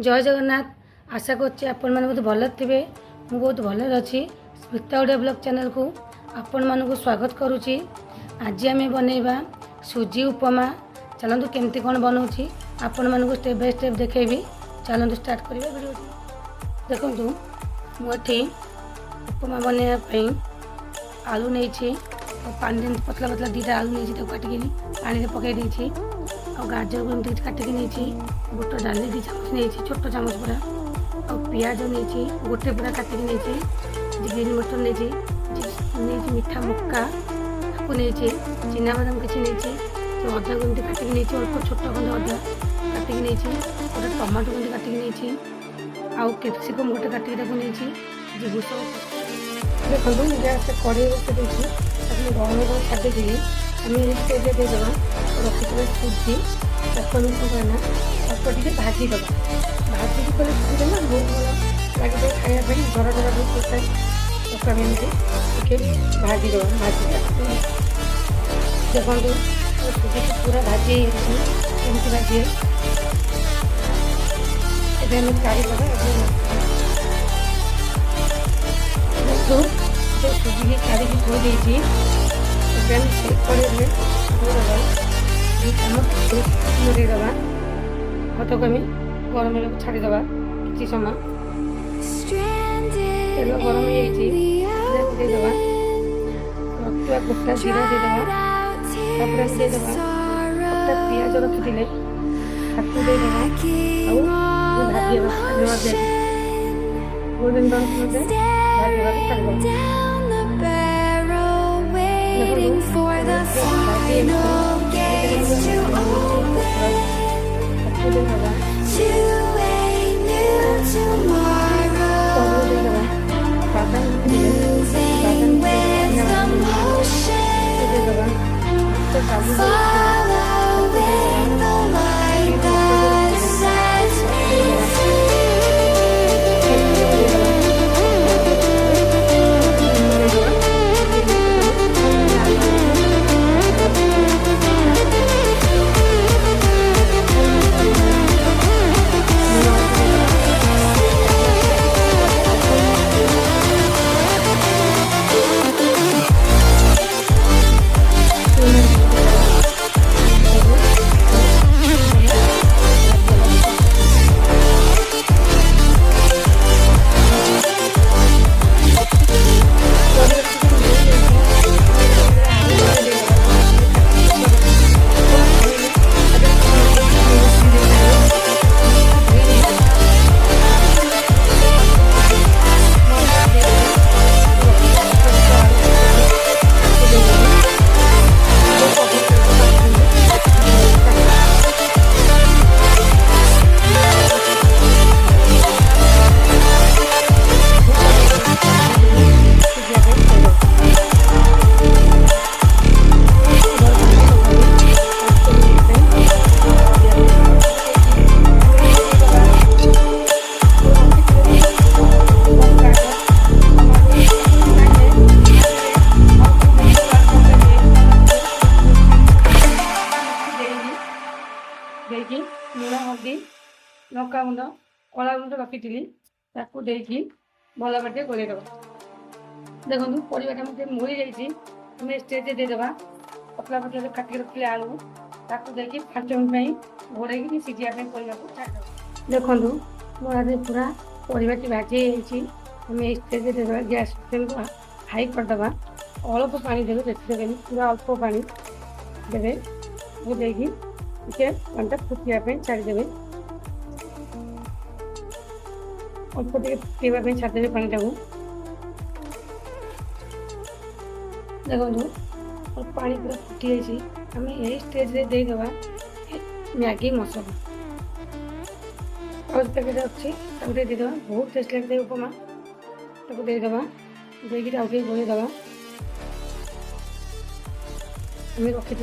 जय जगन्नाथ। आशा करछि आपण माने बहुत भल थे। मु बहुत भल अच्छी। स्मिता ओडिया ब्लॉग चैनल को आपण मानक स्वागत करुच्ची। आज आम बनइबा सुजी उपमा। चलतु केमती कौन बनाऊँगी आपण मानक स्टेप बाय स्टेप देखेबी। चलतु स्टार्ट करिबा वीडियो। देखंतु मुठी उपमा बनइबा आलू नहीं पानी पतला पतला दीटा आलू नहीं काटिक पानी पकई देती और गाजर को एमती काटिक नहीं बुट डाली 2 चामच नहीं छोट चामच पूरा और पियाज नहीं गोटे पूरा काटिक नहीं ग्रीन मटर नहीं मीठा मक्का नहीं चिनाबादाम किसी नहीं अदा को काटिक नहीं अल्प छोट खंड अदा काटिक नहीं गोटे टमाटो को काटिक नहीं आउ कैप्सिकम गोटे काटिक नहीं भूस देखो गैस कड़े बसई गरम को छाड़ी आम स्टेज देदेवा रखी सुजी ताको कहना अल्प टे भाजीद भाजी कले सुजी ना बहुत भल लगे खायापी घर घर बहुत पसंद ताको आम टे भाजीद भाजी देखो सुजी को पूरा भाजी एमती भाजी एम काढ़ी सुजी की काढ़ी धो देती कड़े देवा भात को आम गरम छाड़ीदे किसी समय तेल गरम होदेवा रखा गोटा जीरा देदेवा देदेवा गोटा पिज रखी भाजी गोल्डन ब्राउन भाजी waiting for the final gates to open to a new tomorrow, moving with the motion, following the light that sets me free. लुण हल्दी लंका गुंड कला गुंड रखी भल बाटे गोलेदे देखो परिवार मत मोड़ी जाइए स्टेज देदेवा पतला पतला काटिक रखिले आलू ताकू देखिए 5 मिनट घोड़े सीझापी परिवार देखो मोड़े पूरा परिवार भाजी आम स्टेज देदेवा गैस फ्लेम को हाई करदे अल्प पानी देवे देखिए पूरा अल्प पानी देवे वो देखिए टे पानी फुटापी छाड़ीदे अल्प टे फुटापी छाड़ीदे पानी टाक देखो पानी पूरा फुटी जाइए आम यही स्टेज देदेवा मैगी मसला और पैकेट अच्छी देदेवा बहुत टेस्ट लगे उपमा ताको देदेवा देकी आगे गोलेदे आम रखी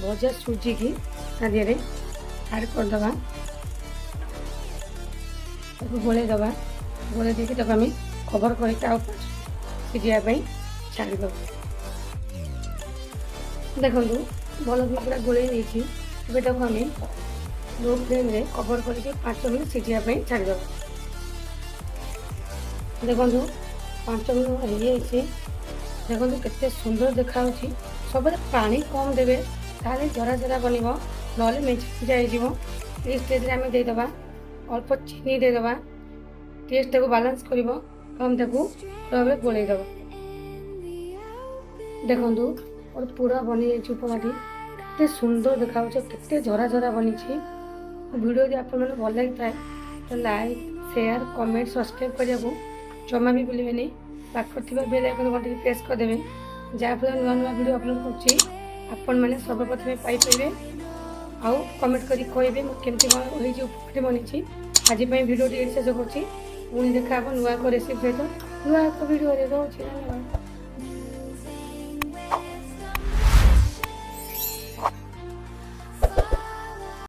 भजा सुजी की आदि आड करदे गोलेदे गोले देखिए आम कवर कर सीझापी छाड़ीद देखो भल पूरा गोल नहीं आम लो फ्लेम रे कवर करके 5 मिनिट सिझिया पे छाड़ीदेव। देखो 5 मिनिट हो देखो केते सुंदर देखा सब पानी कम देवे ताले जरा जरा बनब ना मेचिजा हो स्टेज आम देदेबा अल्प चीनी देदेबा टेस्ट को बालांस कर गोलैदेव। देखु और पूरा बनी जाइए उपमाटी केते सुंदर देखा केते झरा झरा बनी। वीडियो यदि आप भल लगी था तो लाइक शेयर कमेंट सब्सक्राइब करने को जमा भी भूलें। पाखर बेल आइकन को प्रेस करदे जहाँफल नुआ नुआ वीडियो अपलोड कर सर्वप्रथमें पाइपर आउ कमेंट करी कहे मुझे उपमाटी बनी। आज वीडियो शेष कर देखा नुआ एक रेसिपी सहित नुआ एक वीडियो रोचे। धन्यवाद।